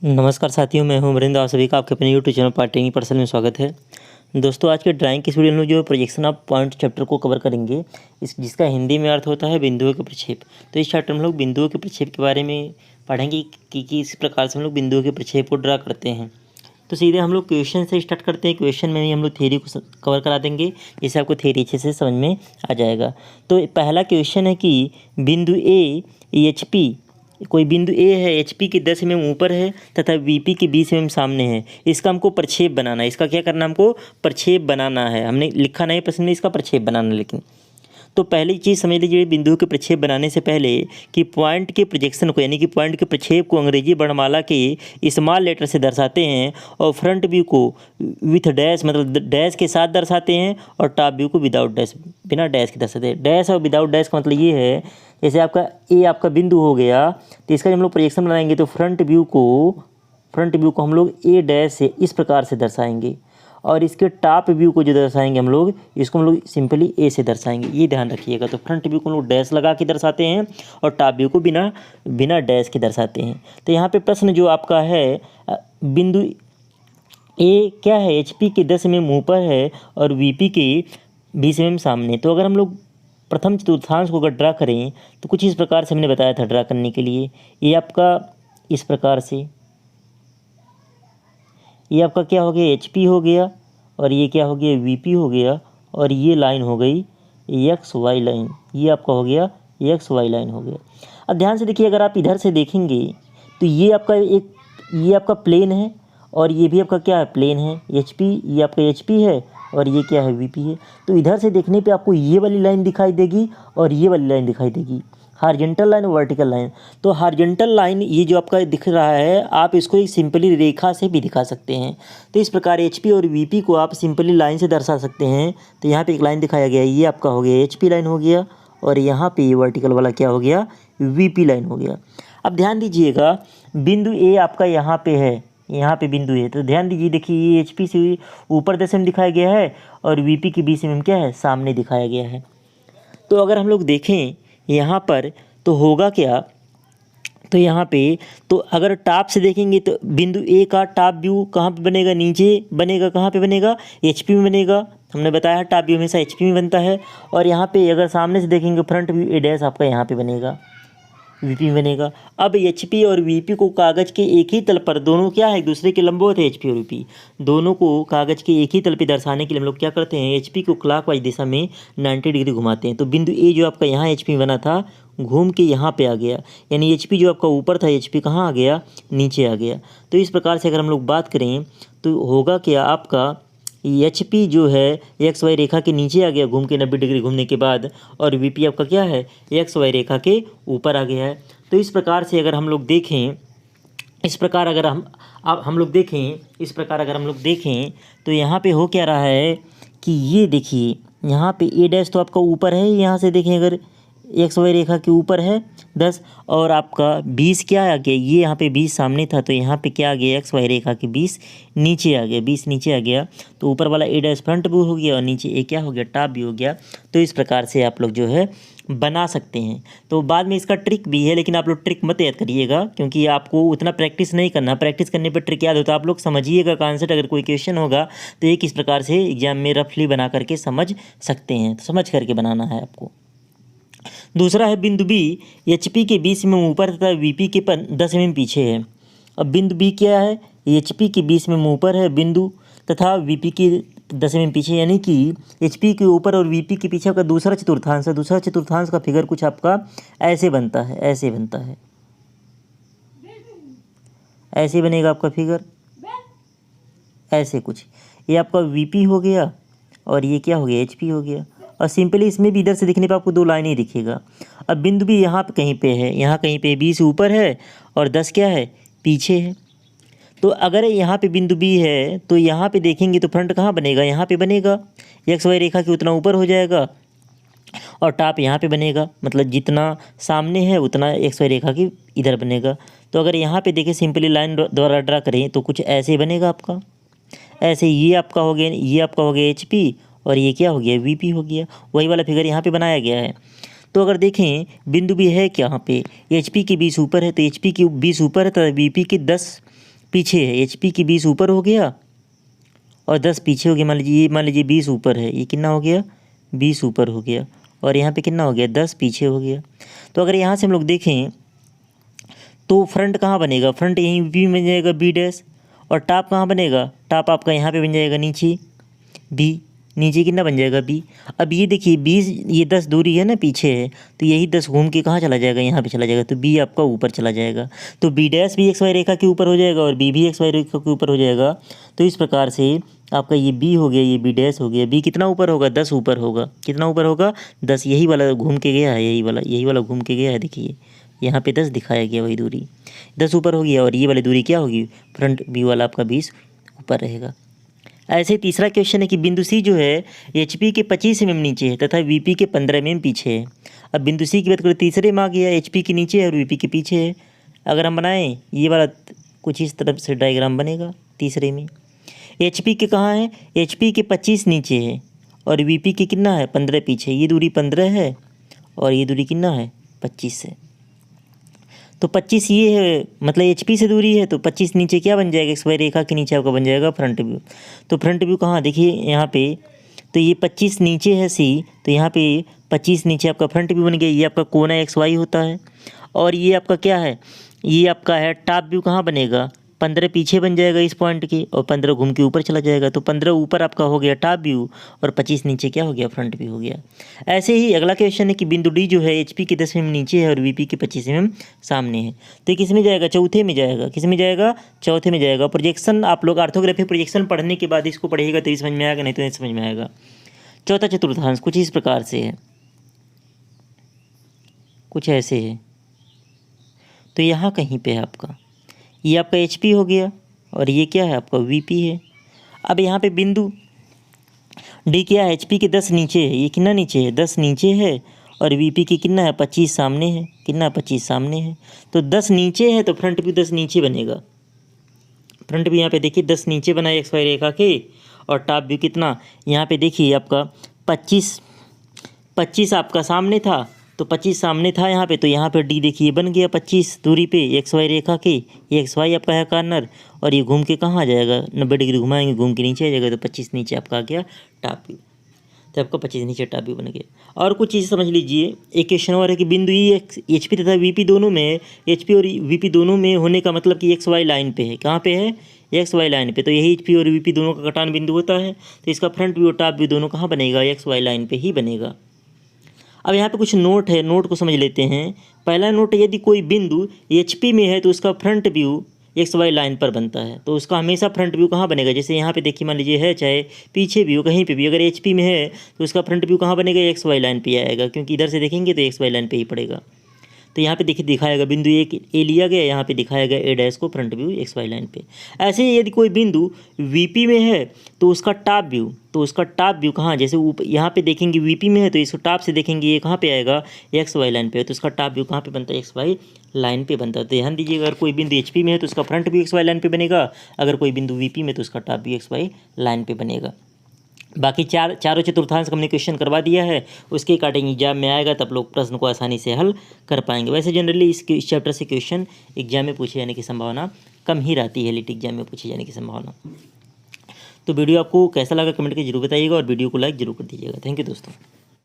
नमस्कार साथियों, मैं हूं वरिंदर। आप सभी का आपके अपने यूट्यूब चैनल पार्टिंग पर्सन में स्वागत है। दोस्तों, आज के ड्राइंग की वीडियो में जो प्रोजेक्शन ऑफ पॉइंट चैप्टर को कवर करेंगे, इस जिसका हिंदी में अर्थ होता है बिंदुओं के प्रक्षेप। तो इस चैप्टर में हम लोग बिंदुओं के प्रक्षेप के बारे में पढ़ेंगे कि इस प्रकार से हम लोग बिंदुओं के प्रक्षेप को ड्रा करते हैं। तो सीधे हम लोग क्वेश्चन से स्टार्ट करते हैं। क्वेश्चन में ही हम लोग थ्योरी को कवर करा देंगे, जिससे आपको थ्योरी अच्छे से समझ में आ जाएगा। तो पहला क्वेश्चन है कि बिंदु ए HP, कोई बिंदु ए है, HP के 10 mm ऊपर है तथा VP के 20 mm सामने है। इसका हमको प्रक्षेप बनाना है। इसका क्या करना है, हमको प्रक्षेप बनाना है। हमने लिखा नहीं प्रश्न में, इसका प्रक्षेप बनाना। लेकिन तो पहली चीज़ समझ लीजिए, बिंदु के प्रक्षेप बनाने से पहले कि पॉइंट के प्रोजेक्शन को, यानी कि पॉइंट के प्रक्षेप को अंग्रेजी वर्णमाला के स्मॉल लेटर से दर्शाते हैं, और फ्रंट व्यू को विथ डैश, मतलब डैश के साथ दर्शाते हैं, और टॉप व्यू को विदाउट डैश, बिना डैश के दर्शाते हैं। डैश और विदाउट डैश का मतलब ये है, जैसे आपका ए आपका बिंदु हो गया, तो इसका जब हम लोग प्रोजेक्शन बनाएंगे तो फ्रंट व्यू को हम लोग ए डैश से इस प्रकार से दर्शाएंगे, और इसके टॉप व्यू को जो दर्शाएंगे हम लोग, इसको हम लोग सिंपली ए से दर्शाएंगे। ये ध्यान रखिएगा। तो फ्रंट व्यू को हम लोग डैश लगा के दर्शाते हैं, और टॉप व्यू को बिना डैश के दर्शाते हैं। तो यहाँ पे प्रश्न जो आपका है, बिंदु ए क्या है, HP के 10 mm ऊपर है और VP के 20 mm सामने। तो अगर हम लोग प्रथम चतुर्थांश को अगर ड्रा करें तो कुछ इस प्रकार से हमने बताया था ड्रा करने के लिए। ये आपका इस प्रकार से, ये आपका क्या हो गया, HP हो गया, और ये क्या हो गया, VP हो गया, और ये लाइन हो गई XY लाइन। ये आपका हो गया XY लाइन हो गया। अब ध्यान से देखिए, अगर आप इधर से देखेंगे तो ये आपका प्लेन है, और ये भी आपका क्या है, प्लेन है। HP, ये आपका HP है, और ये क्या है, VP है। तो इधर से देखने पे आपको ये वाली लाइन दिखाई देगी और ये वाली लाइन दिखाई देगी, हॉरिजॉन्टल लाइन और वर्टिकल लाइन। तो हॉरिजॉन्टल लाइन ये जो आपका दिख रहा है, आप इसको एक सिंपली रेखा से भी दिखा सकते हैं। तो इस प्रकार HP और VP को आप सिंपली लाइन से दर्शा सकते हैं। तो यहाँ पे एक लाइन दिखाया गया है, ये आपका हो गया HP लाइन हो गया, और यहाँ पे ये वर्टिकल वाला क्या हो गया, VP लाइन हो गया। अब ध्यान दीजिएगा, बिंदु ए आपका यहाँ पे है, यहाँ पे बिंदु है। तो ध्यान दीजिए, देखिए ये HP से ऊपर 10 mm दिखाया गया है, और VP की 20 mm क्या है, सामने दिखाया गया है। तो अगर हम लोग देखें यहाँ पर तो होगा क्या, तो यहाँ पे तो अगर टॉप से देखेंगे तो बिंदु ए का टॉप व्यू कहाँ पे बनेगा, नीचे बनेगा। कहाँ पे बनेगा, HP में बनेगा। हमने बताया टॉप व्यू हमेशा HP में बनता है। और यहाँ पे अगर सामने से देखेंगे फ्रंट व्यू ए डैश आपका यहाँ पे बनेगा, VP में बनेगा। अब HP और VP को कागज़ के एक ही तल पर, दोनों क्या है, एक दूसरे के लंबवत है। HP और VP दोनों को कागज़ के एक ही तल पे दर्शाने के लिए हम लोग क्या करते हैं, HP को क्लॉकवाइज दिशा में 90 डिग्री घुमाते हैं। तो बिंदु ए जो आपका यहाँ HP में बना था, घूम के यहाँ पे आ गया, यानी HP जो आपका ऊपर था, HP कहाँ आ गया, नीचे आ गया। तो इस प्रकार से अगर हम लोग बात करें तो होगा क्या, आपका HP जो है XY रेखा के नीचे आ गया घूम के 90 डिग्री घूमने के बाद, और VP आपका क्या है, XY रेखा के ऊपर आ गया है। तो इस प्रकार से अगर हम लोग देखें, इस प्रकार अगर हम लोग देखें तो यहाँ पे हो क्या रहा है कि ये देखिए, यहाँ पे ए डैश तो आपका ऊपर है, यहाँ से देखें अगर XY रेखा के ऊपर है 10, और आपका 20 क्या आ गया, ये यहाँ पे 20 सामने था, तो यहाँ पे क्या आ गया, XY रेखा के 20 नीचे आ गया, 20 नीचे आ गया। तो ऊपर वाला ए डैश फ्रंट व्यू हो गया, और नीचे ए क्या हो गया, टॉप व्यू हो गया। तो इस प्रकार से आप लोग जो है बना सकते हैं। तो बाद में इसका ट्रिक भी है, लेकिन आप लोग ट्रिक मत याद करिएगा, क्योंकि आपको उतना प्रैक्टिस नहीं करना। प्रैक्टिस करने पर ट्रिक याद होता है। आप लोग समझिएगा कॉन्सेप्ट। अगर कोई क्वेश्चन होगा तो ये किस प्रकार से एग्जाम में रफली बना करके समझ सकते हैं, तो समझ करके बनाना है आपको। दूसरा है बिंदु B, HP के 20 mm ऊपर तथा VP के 10 mm पीछे है। अब बिंदु B क्या है, HP के 20 mm ऊपर है बिंदु, तथा VP के 10 mm पीछे, यानी कि HP के ऊपर और VP के पीछे का दूसरा चतुर्थांश है। दूसरा चतुर्थांश का फिगर कुछ आपका ऐसे बनता है, ऐसे बनेगा आपका फिगर, ऐसे कुछ। ये आपका VP हो गया, और ये क्या हो गया, HP हो गया। और सिंपली इसमें भी इधर से दिखने पे आपको दो लाइनें दिखेगा। अब बिंदु भी यहाँ पे कहीं पे है, यहाँ कहीं पे 20 ऊपर है और 10 क्या है, पीछे है। तो अगर यहाँ पे बिंदु B है तो यहाँ पे देखेंगे तो फ्रंट कहाँ बनेगा, यहाँ पे बनेगा, XY रेखा के उतना ऊपर हो जाएगा, और टॉप यहाँ पे बनेगा। मतलब जितना सामने है उतना XY रेखा की इधर बनेगा। तो अगर यहाँ पे देखें, सिंपली लाइन द्वारा ड्रा करें तो कुछ ऐसे बनेगा आपका, ऐसे। ये आपका हो गया HP, और ये क्या हो गया, VP हो गया। वही वाला फिगर यहाँ पे बनाया गया है। तो अगर देखें बिंदु भी है क्या, यहाँ पे HP के 20 ऊपर है, तो HP के 20 ऊपर है, तो VP के 10 पीछे है, HP की 20 ऊपर हो गया और 10 पीछे हो गया। मान लीजिए 20 ऊपर है, ये कितना हो गया, 20 ऊपर हो गया, और यहाँ पे कितना हो गया, 10 पीछे हो गया। तो अगर यहाँ से हम लोग देखें तो फ्रंट कहाँ बनेगा, फ्रंट यहीं बी बन जाएगा बी डैश, और टॉप कहाँ बनेगा, टॉप आपका यहाँ पे बन जाएगा नीचे बी, नीचे कितना बन जाएगा बी। अब ये देखिए 20, ये 10 दूरी है ना पीछे है, तो यही 10 घूम के कहाँ चला जाएगा, यहाँ पे चला जाएगा, तो बी आपका ऊपर चला जाएगा। तो बी डैश भी XY रेखा के ऊपर हो जाएगा और बी भी XY रेखा के ऊपर हो जाएगा। तो इस प्रकार से आपका ये बी हो गया, ये बी डैश हो गया, बी कितना ऊपर होगा, 10 ऊपर होगा, कितना ऊपर होगा 10, यही वाला घूम के गया है, यही वाला घूम के गया है, देखिए यहाँ पे 10 दिखाया गया, वही दूरी 10 ऊपर हो गया, और ये वाली दूरी क्या होगी, फ्रंट व्यू वाला आपका 20 ऊपर रहेगा। ऐसे तीसरा क्वेश्चन है कि बिंदु सी जो है HP के 25 mm नीचे है तथा VP के 15 mm पीछे है। अब बिंदु सी की बात करें, तीसरे में आ गया, HP के नीचे है और VP के पीछे है। अगर हम बनाएं ये वाला कुछ इस तरफ से डायग्राम बनेगा। तीसरे में HP के कहाँ है, HP के 25 नीचे है और VP के कितना है, 15 पीछे। ये दूरी 15 है और ये दूरी कितना है, 25 है। तो 25 ये है, मतलब HP से दूरी है, तो 25 नीचे क्या बन जाएगा, XY रेखा के नीचे आपका बन जाएगा फ्रंट व्यू। तो फ्रंट व्यू कहाँ, देखिए यहाँ पे, तो ये 25 नीचे है C, तो यहाँ पे 25 नीचे आपका फ्रंट व्यू बन गया। ये आपका कोना XY होता है, और ये आपका क्या है, ये आपका है टॉप व्यू कहाँ बनेगा, 15 पीछे बन जाएगा इस पॉइंट के, और 15 घूम के ऊपर चला जाएगा। तो 15 ऊपर आपका हो गया टॉप व्यू और 25 नीचे क्या हो गया, फ्रंट व्यू हो गया। ऐसे ही अगला क्वेश्चन है कि बिंदु डी जो है HP के 10 mm नीचे है और VP के 25 mm सामने है। तो किस में जाएगा, चौथे में जाएगा। किस में जाएगा, चौथे में जाएगा। प्रोजेक्शन आप लोग ऑर्थोग्राफी प्रोजेक्शन पढ़ने के बाद इसको पढ़िएगा तो समझ में आएगा, नहीं तो नहीं समझ में आएगा। चौथा चतुर्थांश कुछ इस प्रकार से है, कुछ ऐसे है। तो यहाँ कहीं पे है आपका, ये आपका HP हो गया और ये क्या है आपका VP है। अब यहाँ पे बिंदु D क्या है, HP के 10 नीचे है, ये कितना नीचे है, 10 नीचे है, और VP के कितना है, 25 सामने है, कितना 25 सामने है। तो 10 नीचे है तो फ्रंट व्यू 10 नीचे बनेगा। फ्रंट व्यू यहाँ पे देखिए 10 नीचे बना है XY रेखा के, और टॉप व्यू कितना, यहाँ पे देखिए आपका 25 आपका सामने था, तो 25 सामने था यहाँ पे, तो यहाँ पे D देखिए बन गया 25 दूरी पे XY रेखा के। ये XY आपका है कॉर्नर, और ये घूम के कहाँ आ जाएगा, 90 डिग्री घुमाएंगे, घूम के नीचे आ जाएगा, तो 25 नीचे आपका आ गया टॉप व्यू। तो आपका 25 नीचे टॉप व्यू बन गया। और कुछ चीज़ समझ लीजिए, एक क्वेश्चन और है कि बिंदु HP तथा VP दोनों में, HP और VP दोनों में होने का मतलब कि XY लाइन पे है। कहाँ पे है, XY लाइन पे। तो यही HP और VP दोनों का कटान बिंदु होता है। तो इसका फ्रंट व्यू और टॉप व्यू दोनों कहाँ बनेगा, XY लाइन पे ही बनेगा। अब यहाँ पे कुछ नोट है, नोट को समझ लेते हैं। पहला नोट, यदि कोई बिंदु HP में है तो उसका फ्रंट व्यू XY लाइन पर बनता है, तो उसका हमेशा फ्रंट व्यू कहाँ बनेगा। जैसे यहाँ पे देखिए, मान लीजिए है, चाहे पीछे भी हो, कहीं पे भी अगर HP में है तो उसका फ्रंट व्यू कहाँ बनेगा, XY लाइन पे आएगा, क्योंकि इधर से देखेंगे तो XY लाइन पे ही पड़ेगा। तो यहाँ पे देखिए दिखाएगा बिंदु A लिया गया, यहाँ पे दिखाया गया A डैश को फ्रंट व्यू XY लाइन पे। ऐसे ही यदि कोई बिंदु VP में है तो उसका टॉप व्यू कहाँ, जैसे ऊपर यहाँ पे देखेंगे VP में है तो इसको टॉप से देखेंगे, ये कहाँ पे आएगा, XY लाइन पे, तो उसका टॉप व्यू कहाँ पे बनता है, XY लाइन पे बनता है। तो ध्यान दीजिएगा, अगर कोई बिंदु HP में है तो उसका फ्रंट व्यू XY लाइन पे बनेगा, अगर कोई बिंदु VP में तो उसका टॉप व्यू XY लाइन पे बनेगा। बाकी चारों चतुर्थांश हमने क्वेश्चन करवा दिया है, उसके अकॉर्डिंग एग्जाम में आएगा तब लोग प्रश्न को आसानी से हल कर पाएंगे। वैसे जनरली इस चैप्टर से क्वेश्चन एग्जाम में पूछे जाने की संभावना कम ही रहती है, लीट एग्जाम में पूछे जाने की संभावना। तो वीडियो आपको कैसा लगा कमेंट करके जरूर बताइएगा, और वीडियो को लाइक जरूर कर दीजिएगा। थैंक यू दोस्तों।